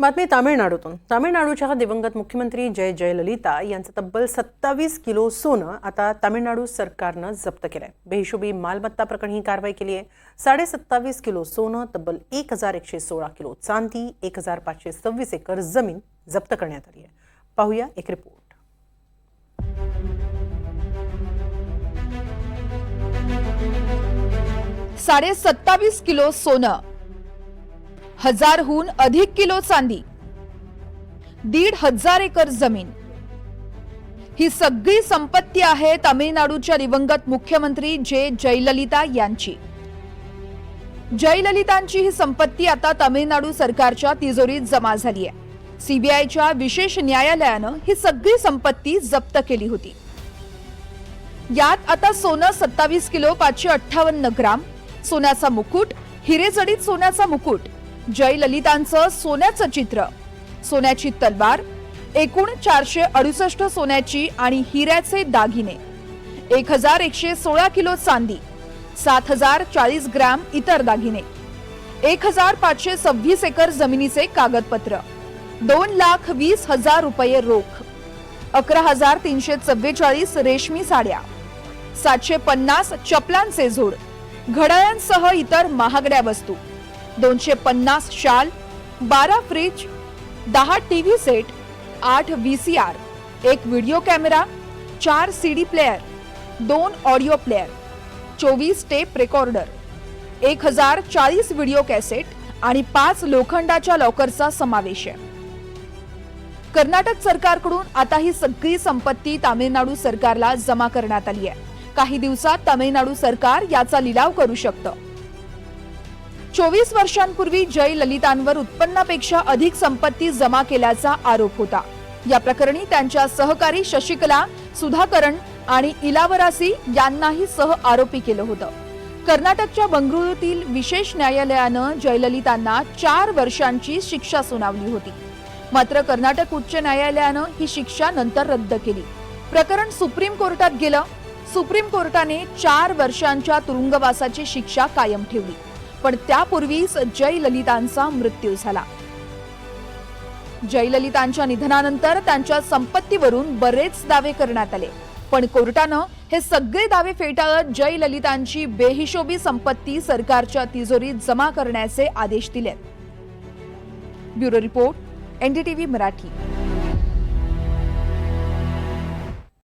बातमी तामिळनाडूतून। तामिळनाडूच्या दिवंगत मुख्यमंत्री जयललिता यांचं तब्बल 27 किलो सोनं आता तामिळनाडू सरकारनं जप्त केलंय। बेहिशोबी मालमत्ता प्रकरणी ही कारवाई केली आहे। 27.5 किलो सोनं, तब्बल 1116 किलो चांदी, 1526 एकर जमीन जप्त करण्यात आली आहे। पाहूया एक रिपोर्ट। 27.5 किलो सोनं, 1000हून अधिक किलो चांदी, 1,500 एकर जमीन, ही सगळी संपत्ती आहे तामिळनाडूच्या दिवंगत मुख्यमंत्री जयललिता यांची। जयललितांची ही संपत्ती आता तामिळनाडू सरकारच्या तिजोरीत जमा झाली आहे। सीबीआयच्या विशेष न्यायालयानं ही सगळी संपत्ती जप्त केली होती। यात आता सोनं 27 किलो 558 ग्राम, सोन्याचा मुकुट, हिरेजडित सोन्याचा मुकुट, जयललितांचं सोन्याचं चित्र, सोन्याची तलवार, एकूण 468 सोन्याची आणि हिऱ्याचे दागिने, 1116 किलो चांदी, 7040 ग्राम इतर दागिने, 1526 एकर जमिनीचे कागदपत्र, 2,20,000 रुपये रोख, 11,344 रेशमी साड्या, 750 चपलांचे जोड, घड्याळांसह इतर महागड्या वस्तू, 250 शाल, 12 फ्रिज, 10 टीव्ही सेट, 8 VCR, एक video camera, 4 CD player, 2 audio player, 24 tape recorder, 1040 video cassette आणि 5 लोखंडाच्या लॉकरचा समावेश आहे। कर्नाटक सरकारकडून आता ही सगळी संपत्ती तामिळनाडू सरकारला जमा करण्यात आली आहे। काही दिवसात तामिळनाडू सरकार याचा लिलाव करू शकतं। 24 वर्षांपूर्वी जयललितांवर उत्पन्नापेक्षा अधिक संपत्ती जमा केल्याचा आरोप होता। या प्रकरणी त्यांच्या सहकारी शशिकला सुधाकरण आणि इलावरासी यांनाही सह आरोपी केलं होतं। कर्नाटकच्या बंगळुरूतील विशेष न्यायालयानं जयललितांना 4 वर्षांची शिक्षा सुनावली होती। मात्र कर्नाटक उच्च न्यायालयानं ही शिक्षा नंतर रद्द केली। प्रकरण सुप्रीम कोर्टात गेलं। सुप्रीम कोर्टाने 4 वर्षांच्या तुरुंगवासाची शिक्षा कायम ठेवली, पण त्यापूर्वीच जयललितांचा मृत्यू झाला। जयललितांच्या निधनानंतर त्यांच्या संपत्तीवरून बरेच दावे करण्यात आले, पण कोर्टानं हे सगळे दावे फेटाळत जयललितांची बेहिशोबी संपत्ती सरकारच्या तिजोरीत जमा करण्याचे आदेश दिलेत। Bureau report, NDTV Marathi.